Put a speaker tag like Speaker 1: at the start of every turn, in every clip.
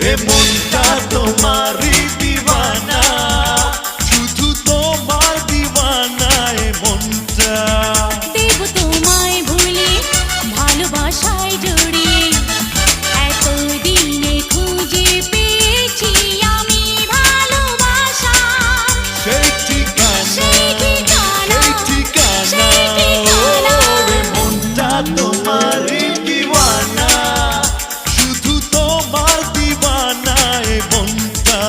Speaker 1: এ মনটা তোমারই দিওয়ানা, শুধু তোমার দিওয়ানা এ মনটা।
Speaker 2: দেব তোমায় ভুলে ভালোবাসায় জড়িয়ে, এতদিনে খুঁজে পেয়েছি আমি ভালোবাসা।
Speaker 1: সেই ঠিকানা, সেই ঠিকানা, এ মনটা তোমারই দিওয়ানা, শুধু তোমার দিওয়ানা এ মনটা।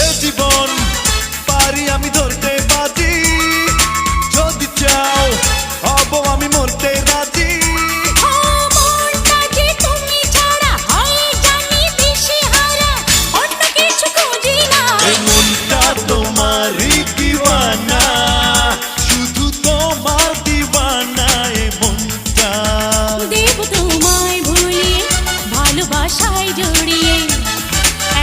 Speaker 1: এ জীবন পারি আমি ধরতে বাজি, যদি চাও হব আমি মরতে রাজি।
Speaker 2: মনটা যে তুমি ছাড়া হয় জানি দিশেহারা, অন্য কিছু খুঁজি না।
Speaker 1: এ মনটা তোমারই দিওয়ানা, শুধু তোমার দিওয়ানা এ মনটা।
Speaker 2: দেব তোমায় ভুলে ভালোবাসায় জড়িয়ে,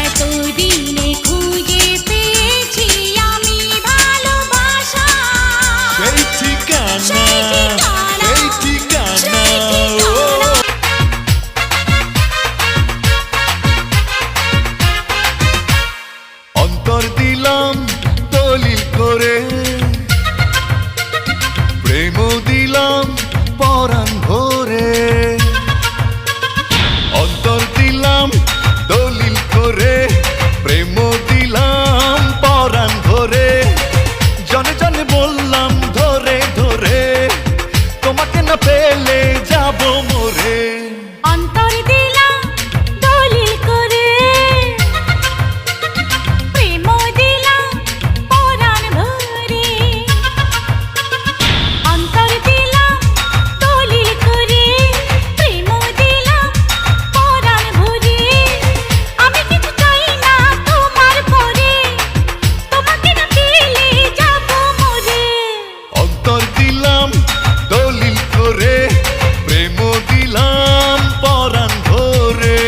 Speaker 2: এতদিনে খুঁজে পেয়েছি আমি ভালোবাসা।
Speaker 1: সেই ঠিকানা,
Speaker 2: সেই ঠিকানা,
Speaker 1: সেই ঠিকানা,
Speaker 2: সেই ঠিকানা।
Speaker 1: অন্তর দিলাম দলিল করে, প্রেম দিলাম পরাণ ভরে। অন্তর দিলাম দলিল করে, প্রেম দিলাম পরাণ ভরে। জনে জনে বললাম ধরে ধরে, তোমাকে না পেলে যাব মরে।
Speaker 2: অন্তর দিলাম দলিল করে, প্রেম দিলাম পরাণ ভরে। অন্তর দিলাম দলিল করে, প্রেম দিলাম পরাণ ভরে। আমি কিছু চাই না তোমার পরে, তোমাকে না পেলে যাব মরে।
Speaker 1: অন্তর দিলাম দলিল করে, প্রেম দিলাম পরাণ ভরে।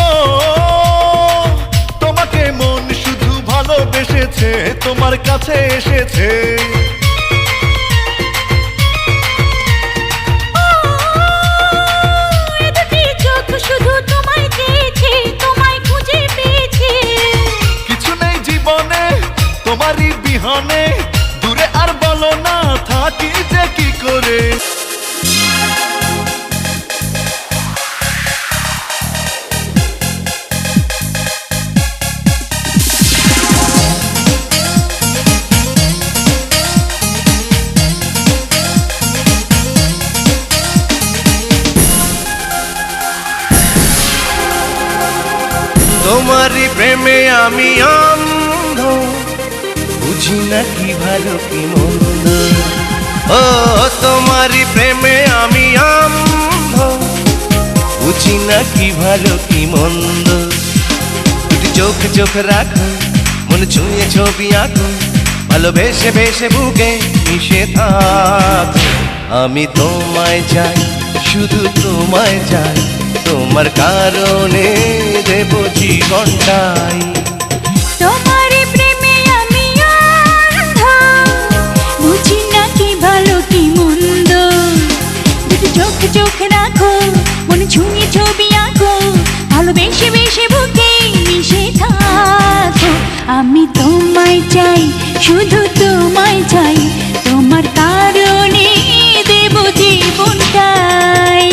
Speaker 1: ও তোমাকে মন শুধু ভালোবেসেছে, তোমার কাছে এসেছে।
Speaker 2: এ দুটি চোখ শুধু তোমায় চেয়েছে, তোমায় খুঁজে পেয়েছে।
Speaker 1: কিছু নেই জীবনে তোমারই বিহনে, দূরে আর বলো না থাকি যে কি করে।
Speaker 3: তোমারই প্রেমে আমি অন্ধ, বুঝি না কি ভালো কি মন্দ। ও তোমারই প্রেমে আমি অন্ধ, বুঝি না কি ভালো কি মন্দ। দুটি চোখ চোখ রাখো, মন ছুঁয়ে ছবি আঁকো, ভালোবেসে বেসে বুকে মিশে থাকো। আমি তোমায় চাই, শুধু তোমায় চাই, তোমার কারণে দেব জীবনটাই।
Speaker 2: তোমার প্রেমে আমি অন্ধ, বুঝি না কি ভালো কি মন্দ। দুটো চোখ চোখ রাখো, মনে ছুঁয়ে ছবি আঁকো, ভালোবেসে বেসে বুকে মিশে থাকো। আমি তোমায় চাই, শুধু তোমায় চাই, তোমার কারণে দেব জীবনটাই।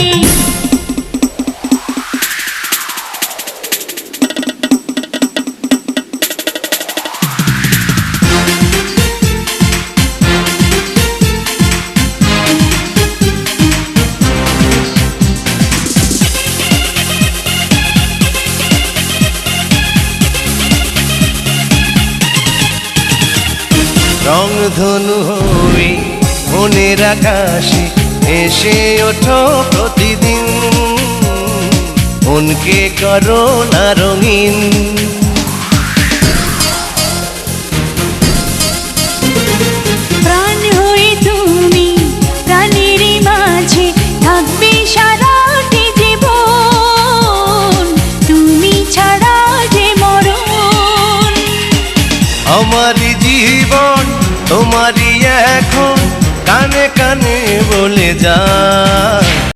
Speaker 3: রংধনু হয়ে মনের আকাশে এসে ওঠো প্রতিদিন, মনকে করো না রঙিন।
Speaker 2: প্রাণ হয়ে তুমি প্রাণের মাঝে থাকবে সারাটি জীবন, তুমি ছাড়া যে মরণ।
Speaker 3: আমারই জীবন তোমারই এখন কানে কানে বলে যা।